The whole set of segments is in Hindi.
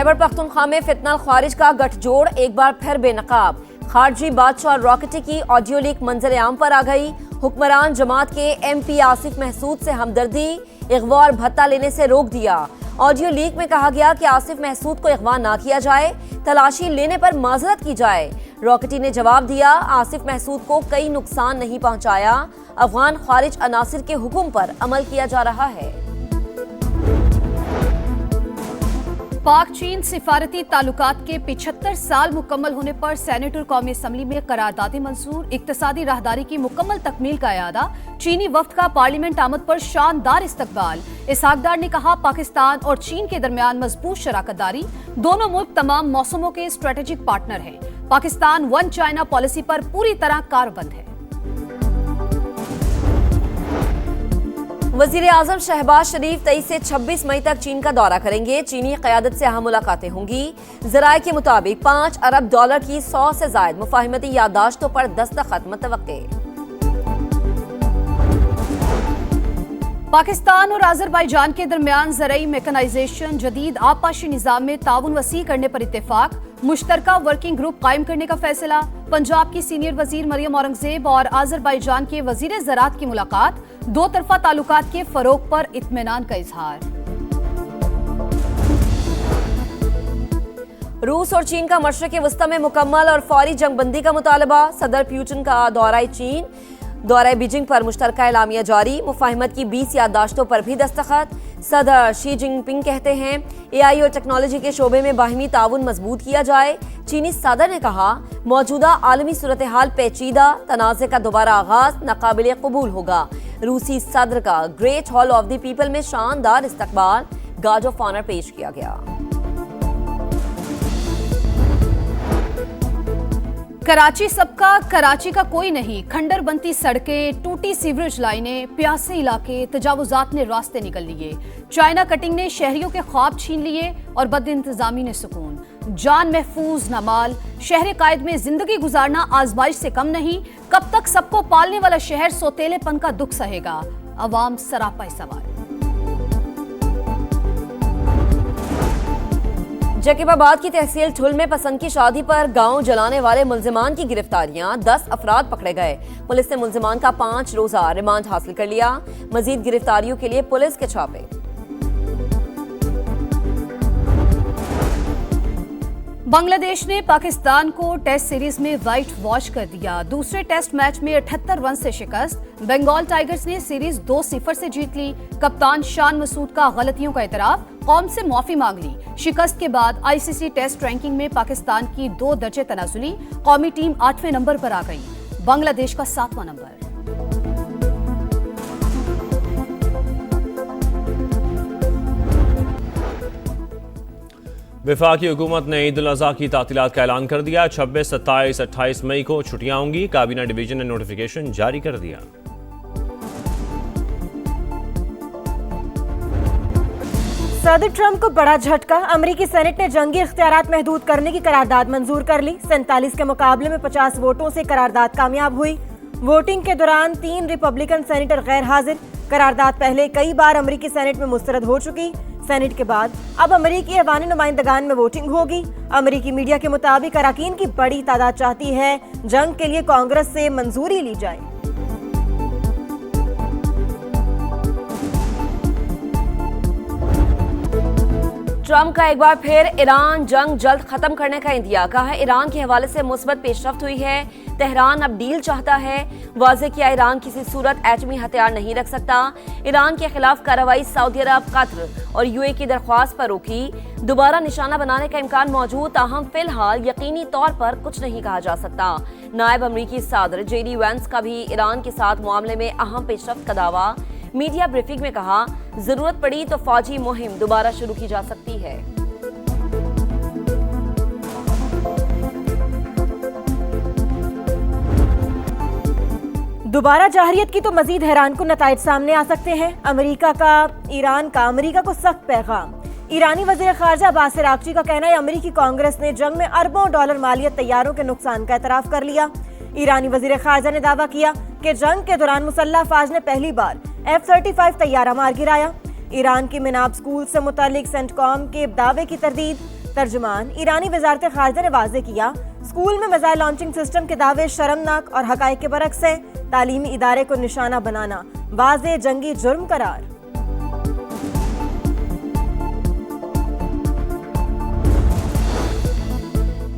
खैबर पख्तूनख्वा में फितनल ख्वारिज का गठजोड़ एक बार फिर बेनकाब। खारजी बादशाह रॉकेटी की ऑडियो लीक मंजर आम पर आ गई। हुक्मरान जमात के MP आसिफ महसूद से हमदर्दी, अगवा और भत्ता लेने से रोक दिया। ऑडियो लीक में कहा गया कि आसिफ महसूद को अगवा ना किया जाए, तलाशी लेने पर माजरत की जाए। रॉकेटी ने जवाब दिया, आसिफ महसूद को कई नुकसान नहीं पहुंचाया, अफगान खारिज अनासिर के हुक्म पर अमल किया जा रहा है। पाक चीन सिफारती ताल्लुकात के 75 साल मुकम्मल होने पर सेनेट और कौमी असम्बली में करारदादें मंजूर। इक्तसादी राहदारी की मुकम्मल तकमील का यादा। चीनी वफ्द का पार्लियामेंट आमद पर शानदार इस्तकबाल। इसहाकदार ने कहा, पाकिस्तान और चीन के दरमियान मजबूत शराकतदारी। दोनों मुल्क तमाम मौसमों के स्ट्रेटेजिक पार्टनर हैं। पाकिस्तान वन चाइना पॉलिसी पर पूरी तरह कारबंद है। वजीर आजम शहबाज शरीफ 23 से 26 मई तक चीन का दौरा करेंगे। चीनी क़यादत से अहम मुलाकातें होंगी। ज़राए के मुताबिक $5 अरब की 100 से ज़ायद मुफाहिमती याददाश्तों पर दस्तखत मुतवक्के। पाकिस्तान और आज़रबाईजान के दरमियान ज़रई मैकेनाइजेशन, जदीद आबपाशी निज़ाम में ताउन वसी करने पर इत्तेफाक। मुश्तरका वर्किंग ग्रुप कायम करने का फैसला। पंजाब की सीनियर वजीर मरियम औरंगजेब और आज़रबाईजान के वजीर ज़राअत की मुलाकात। दो तरफा ताल्लुकात के फरोग पर इत्मीनान का इजहार। रूस और चीन का मशरिक़ वस्ता में मुकम्मल और फौरी जंगबंदी का मुतालबा। सदर पुतिन का दौरा चीन, दौरा बीजिंग पर मुश्तरका एलामिया जारी। मुफाहिमत की 20 याददाश्तों पर भी दस्तखत। सदर शी जिनपिंग कहते हैं, AI और टेक्नोलॉजी के शोबे में बाहिमी ताउन मजबूत किया जाए। चीनी सदर ने कहा, मौजूदा आलमी सूरत हाल पेचीदा, तनाज़े का दोबारा आगाज नाकाबिल कबूल होगा। रूसी सदर का great hall of the people में शानदार इस्तकबाल, गार्ड ऑफ ऑनर पेश किया गया। कराची सबका, कराची का कोई नहीं। खंडर बनती सड़कें, टूटी सीवरेज लाइनें, प्यासे इलाके, तजावुजात ने रास्ते निकल लिए। चाइना कटिंग ने शहरियों के ख्वाब छीन लिए और बद इंतजामी ने सुकून। जान महफूज न माल। शहर कायद में जिंदगी गुजारना आजमाइश से कम नहीं। कब तक सबको पालने वाला शहर सोतेलेपन का दुख सहेगा? अवाम सरापा सवाल। जकीबाबाद की तहसील ठुल में पसंद की शादी पर गांव जलाने वाले मुल्जिमान की गिरफ्तारियां। 10 अफराद पकड़े गए। पुलिस ने मुल्जिमान का 5 रोजा रिमांड हासिल कर लिया। मजीद गिरफ्तारियों के लिए पुलिस के छापे। बांग्लादेश ने पाकिस्तान को टेस्ट सीरीज में व्हाइट वॉश कर दिया। दूसरे टेस्ट मैच में 78 रन से शिकस्त। बंगाल टाइगर्स ने सीरीज 2-0 से जीत ली। कप्तान शान मसूद का गलतियों का एतराफ, कौम से माफी मांग ली। शिकस्त के बाद ICC टेस्ट रैंकिंग में पाकिस्तान की 2 दर्जे तनाजुली। कौमी टीम 8वें नंबर पर आ गई, बांग्लादेश का 7वां नंबर। वफाकी हुकूमत ने ईद उल अज़हा की तातीलात का ऐलान कर दिया। 26, 27, 28 मई को छुट्टियां होंगी। काबीना डिवीजन ने नोटिफिकेशन जारी कर दिया। सदर ट्रंप को बड़ा झटका। अमेरिकी सेनेट ने जंगी इख्तियारात महदूद करने की करारदाद मंजूर कर ली। 47 के मुकाबले में 50 वोटों से करारदाद कामयाब हुई। वोटिंग के दौरान 3 रिपब्लिकन सेनेटर गैर हाजिर। करारदाद पहले कई बार अमेरिकी सेनेट में मुस्तरद हो चुकी। सेनेट के बाद अब अमेरिकी ऐवान नुमाइंदगान में वोटिंग होगी। अमेरिकी मीडिया के मुताबिक अरकान की बड़ी तादाद चाहती है जंग के लिए कांग्रेस से मंजूरी ली जाए। ट्रंप का एक बार फिर ईरान जंग जल्द खत्म करने का इंदिया। कहा, ईरान के हवाले से मुस्बत पेशरफ्त हुई है। तेहरान अब डील चाहता है। वाज़ेह किया, ईरान किसी सूरत एटमी हथियार नहीं रख सकता। ईरान के खिलाफ कार्रवाई सऊदी अरब, कतर और UAE की दरख्वास्त पर रोकी। दोबारा निशाना बनाने का इम्कान मौजूद, ताहम फिलहाल यकीनी तौर पर कुछ नहीं कहा जा सकता। नायब अमरीकी सदर JD वैंस का भी ईरान के साथ मामले में अहम पेशरफ्त का दावा। मीडिया ब्रीफिंग में कहा, जरूरत पड़ी तो फौजी मुहिम दोबारा शुरू की जा सकती है। दोबारा जाहरियत की तो मजीद हैरान कुन नताइज सामने आ सकते हैं। ईरान का अमेरिका को सख्त पैगाम। ईरानी वज़ीर ख़ारजा अब्बास अराग़ची का कहना है, अमेरिकी कांग्रेस ने जंग में अरबों डॉलर मालियत तैयारों के नुकसान का एतराफ़ कर लिया। ईरानी वज़ीर ख़ारजा ने दावा किया कि जंग के दौरान मुसल्लह अफ़वाज ने पहली बार F-35 तैयारा मार गिराया। ईरान की मिनाब स्कूल से मुतालिक सेंटकॉम के दावे की तरदीद। तर्जुमान ईरानी वजारत खारजा ने वाजे किया, स्कूल में मिसाइल लॉन्चिंग सिस्टम के दावे शर्मनाक और हकायक के बरक्स है। तालीमी इदारे को निशाना बनाना वाजे जंगी जुर्म करार।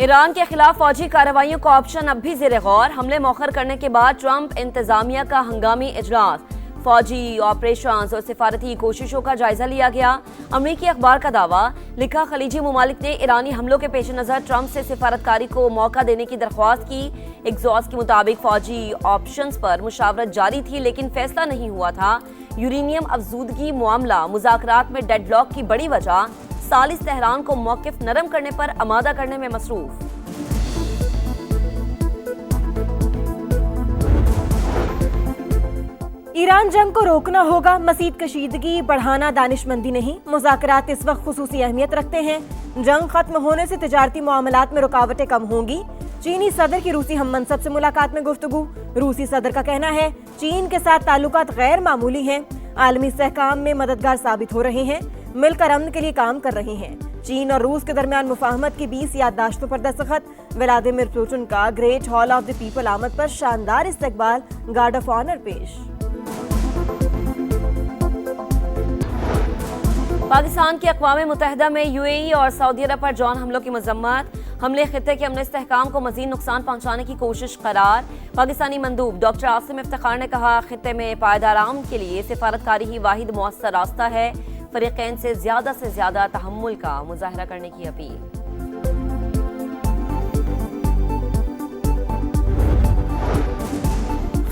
ईरान के खिलाफ फौजी कार्रवाइयों का ऑप्शन अब भी ज़ेर गौर। हमले मौखर करने के बाद ट्रंप इंतजामिया का हंगामी इजलास, फौजी ऑपरेशंस और सिफारती कोशिशों का जायजा लिया गया। अमरीकी अखबार का दावा, लिखा खलीजी ममालिक ने ईरानी हमलों के पेश नज़र ट्रंप से सिफारतकारी को मौका देने की दरख्वास्त की। एग्जॉस के मुताबिक फौजी ऑप्शंस पर मुशावरत जारी थी लेकिन फैसला नहीं हुआ था। यूरेनियम अफजूदगी मामला मुज़ाकरात में डेडलॉक की बड़ी वजह, सालिस तेहरान को मौकिफ नरम करने पर आमादा करने में मसरूफ। ईरान जंग को रोकना होगा, मज़ीद कशीदगी बढ़ाना दानिशमंदी नहीं। मुज़ाकरात इस वक्त खुसूसी अहमियत रखते हैं। जंग खत्म होने से तिजारती मामलात में रुकावटें कम होंगी। चीनी सदर की रूसी हम मनसब से मुलाकात में गुफ्तगू। रूसी सदर का कहना है चीन के साथ ताल्लुकात गैर मामूली हैं, आलमी इस्तेहकाम में मददगार साबित हो रहे हैं, मिलकर अमन के लिए काम कर रहे हैं। चीन और रूस के दरमियान मुफाहमत की 20 याददाश्तों पर दस्तखत। व्लादिमीर पुतिन का great hall of the people आमद पर शानदार इस्तकबाल, गार्ड ऑफ ऑनर पेश। पाकिस्तान की अक़वाम मुत्तहिदा में यूएई और सऊदी अरब पर ड्रोन हमलों की मजम्मत। हमले खित्ते के अमन इस्तेहकाम को मजीद नुकसान पहुंचाने की कोशिश करार। पाकिस्तानी मंदूब डॉक्टर आसिम इफ्तिखार ने कहा, खित्ते में पायदार अमन के लिए सिफारतकारी ही वाहिद मुअस्सर रास्ता है। फरीक़ैन से ज्यादा तहम्मुल का मुजाहरा करने की अपील।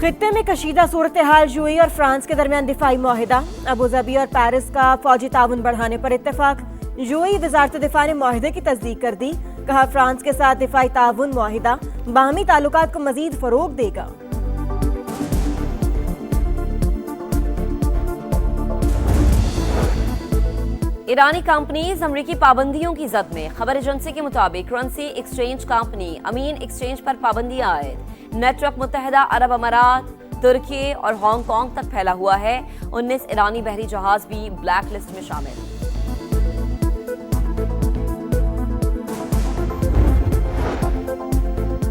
खित्ते में कशीदा सूरत हाल, यूएई और फ्रांस के दरमियान दिफाई मुआहिदा। अबूधाबी और पेरिस का फौजी ताउन बढ़ाने पर इत्तेफाक। यूएई वजारत दिफा ने मुआहिदे की तस्दीक कर दी। कहा, फ्रांस के साथ दिफाई ताउन मुआहिदा बाहमी ताल्लुकात को मजीद फरोग देगा। ईरानी कंपनीज अमरीकी पाबंदियों की जद में। खबर एजेंसी के मुताबिक करेंसी एक्सचेंज कंपनी अमीन एक्सचेंज पर पाबंदियां आयद। नेटवर्क मुत्तहिदा अरब अमारात, तुर्की और हांगकांग तक फैला हुआ है। 19 ईरानी बहरी जहाज भी ब्लैक लिस्ट में शामिल।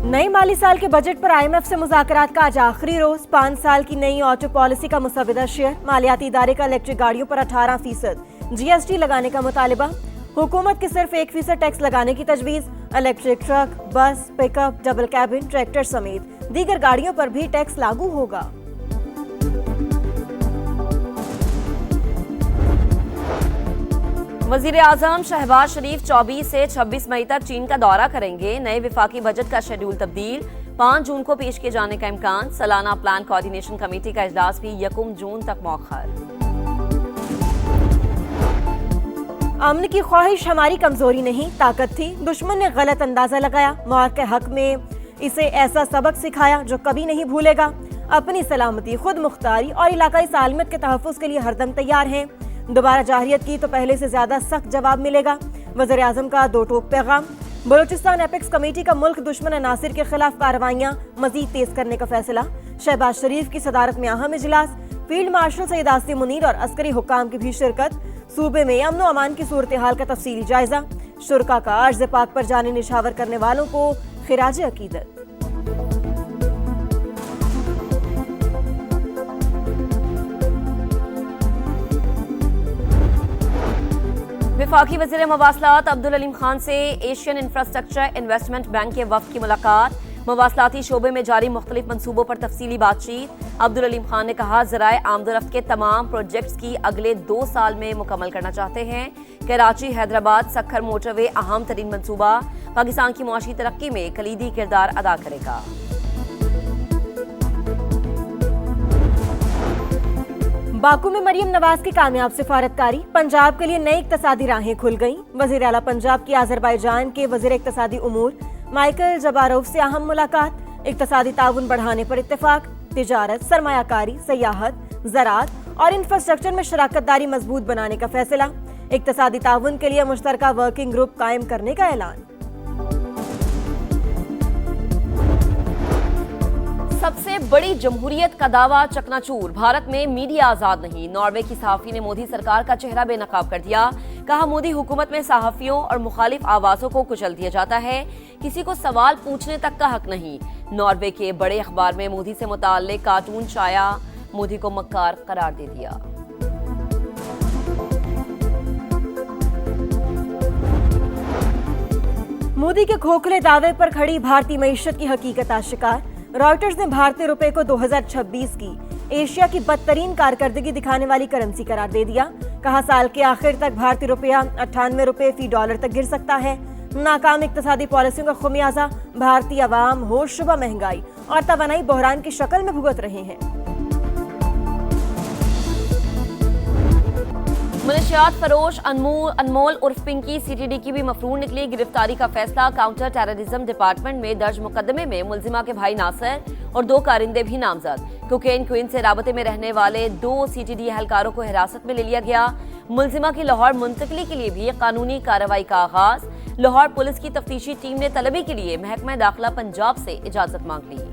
नए माली साल के बजट पर IMF से मुज़ाकरात का आज आखिरी रोज। 5 साल की नई ऑटो पॉलिसी का मुसविदा शेयर। मालियाती इदारे का इलेक्ट्रिक गाड़ियों पर 18% GST लगाने का मुतालिबा। हुकूमत की सिर्फ 1% टैक्स लगाने की तजवीज़। इलेक्ट्रिक ट्रक, बस, पिकअप, डबल कैबिन, ट्रैक्टर समेत दीगर गाड़ियों पर भी टैक्स लागू होगा। वजीर आजम शहबाज शरीफ 24 से 26 मई तक चीन का दौरा करेंगे। नए विफाकी बजट का शेड्यूल तब्दील, 5 जून को पेश किए जाने का इम्कान। सालाना प्लान कोऑर्डिनेशन कमेटी का इजलास भी 1 जून तक मौखर। अमन की ख्वाहिश हमारी कमजोरी नहीं, ताकत थी। दुश्मन ने गलत अंदाजा लगाया, मौत के हक में इसे ऐसा सबक सिखाया जो कभी नहीं भूलेगा। अपनी सलामती, खुद मुख्तारी और इलाकाई सालमत के तहफ़्फ़ुज़ के लिए हरदम तैयार हैं। दोबारा जाहिरियत की तो पहले से ज्यादा सख्त जवाब मिलेगा। वज़ीर आज़म का 2 टोक पैगाम। बलूचिस्तान एपेक्स कमेटी का मुल्क दुश्मन अनासिर के खिलाफ कार्रवाइयां मजीद तेज करने का फैसला। शहबाज शरीफ की सदारत में अहम इजलास। फील्ड मार्शल सैयद आसिम मुनीर और अस्करी हुक्काम की भी शिरकत। सूबे में अमन व अमान की सूरत हाल का तफसीली जायजा। शुरका का अर्ज़ पाक पर जाने निशावर करने वालों को खिराज अकीदत। विफाकी वज़ीर मवासलात अब्दुल अलीम खान से एशियन इंफ्रास्ट्रक्चर इन्वेस्टमेंट बैंक के वफ़द की मुलाकात। मवासलाती शोबे में जारी मुख्तलिफ मनसूबों पर तफसीली बातचीत। अब्दुल अलीम खान ने कहा, ज़राए आमदोरफ्त के तमाम प्रोजेक्ट्स की अगले 2 साल में मुकम्मल करना चाहते हैं। कराची हैदराबाद सक्खर मोटरवे अहम तरीन मनसूबा, पाकिस्तान की मुआशी तरक्की में कलीदी किरदार अदा करेगा। बाकू में मरियम नवाज की कामयाब सिफारतकारी। पंजाब के लिए नई इक्तसादी राहें खुल गईं। वज़ीर आला पंजाब की आज़रबाईजान के वज़ीर इक्तसादी उमूर माइकल जबारोव से अहम मुलाकात। इक्तसादी ताउन बढ़ाने पर इत्तेफाक। तिजारत, सरमायाकारी, सयाहत, ज़राअत और इंफ्रास्ट्रक्चर में शराकतदारी मजबूत बनाने का फैसला। इक्तसादी ताउन के लिए मुश्तरका वर्किंग ग्रुप कायम करने का ऐलान। सबसे बड़ी जमहूरियत का दावा चकनाचूर। भारत में मीडिया आजाद नहीं। नॉर्वे की सहाफी ने मोदी सरकार का चेहरा बेनकाब कर दिया। कहा, मोदी हुकूमत में सहाफियों और मुखालिफ आवाजों को कुचल दिया जाता है, किसी को सवाल पूछने तक का हक नहीं। नॉर्वे के बड़े अखबार में मोदी से मुताल्लिक कार्टून छाया, मोदी को मक्कार करार दे दिया। मोदी के खोखले दावे पर खड़ी भारतीय मईशत की हकीकत आशिकार। रॉयटर्स ने भारतीय रुपए को 2026 की एशिया की बदतरीन कारकर्दगी दिखाने वाली करेंसी करार दे दिया। कहा, साल के आखिर तक भारतीय रुपया 98 रुपए फी डॉलर तक गिर सकता है। नाकाम इक्तिसादी पॉलिसियों का खुमियाजा भारतीय अवाम होशरुबा महंगाई और तवानाई बहरान की शक्ल में भुगत रहे हैं। मुनशियात फरोश अनमोल उर्फ पिंकी सीटीडी की भी मफरून निकली। गिरफ्तारी का फैसला। काउंटर टेररिज्म डिपार्टमेंट में दर्ज मुकदमे में मुलजिमा के भाई नासिर और 2 कारिंदे भी नामजद। कोकेन क्वीन से राबते में रहने वाले 2 सीटीडी एहलकारों को हिरासत में ले लिया गया। मुलजिमा की लाहौर मुंतकली के लिए भी कानूनी कार्रवाई का आगाज। लाहौर पुलिस की तफ्तीशी टीम ने तलबी के लिए महकमा दाखिला पंजाब से इजाजत मांग ली।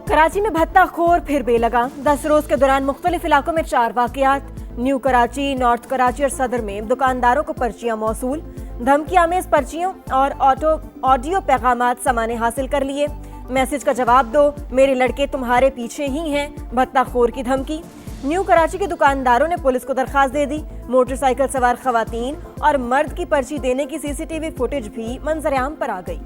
कराची में भत्ताखोर फिर बेलगाम। 10 रोज के दौरान मुख्तलिफ इलाकों में 4 वाकयात। न्यू कराची, नॉर्थ कराची और सदर में दुकानदारों को पर्चियां मौसूल। धमकी आमेज पर्चियों और ऑडियो पैगामात समाने हासिल कर लिए। मैसेज का जवाब दो, मेरे लड़के तुम्हारे पीछे ही हैं, भत्ताखोर की धमकी। न्यू कराची के दुकानदारों ने पुलिस को दरखास्त दे दी। मोटरसाइकिल सवार खवातीन और मर्द की पर्ची देने की सीसीटीवी फुटेज भी मंजर-ए-आम पर आ गई।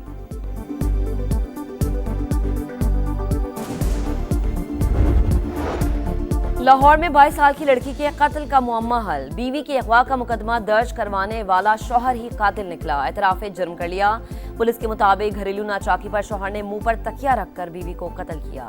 लाहौर में 22 साल की लड़की के कत्ल का मुअम्मा हल। बीवी के अगवा का मुकदमा दर्ज करवाने वाला शौहर ही कातिल निकला। एतराफ़े जुर्म कर लिया। पुलिस के मुताबिक घरेलू नाचाकी पर शौहर ने मुंह पर तकिया रखकर बीवी को कत्ल किया।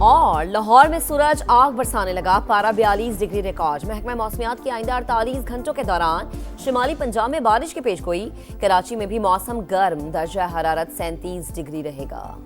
और लाहौर में सूरज आग बरसाने लगा। पारा 42 डिग्री रिकॉर्ड। महकमा मौसमियात की आइंदा 48 घंटों के दौरान शिमाली पंजाब में बारिश की पेशगोई। कराची में भी मौसम गर्म, दर्जा हरारत 37 डिग्री रहेगा।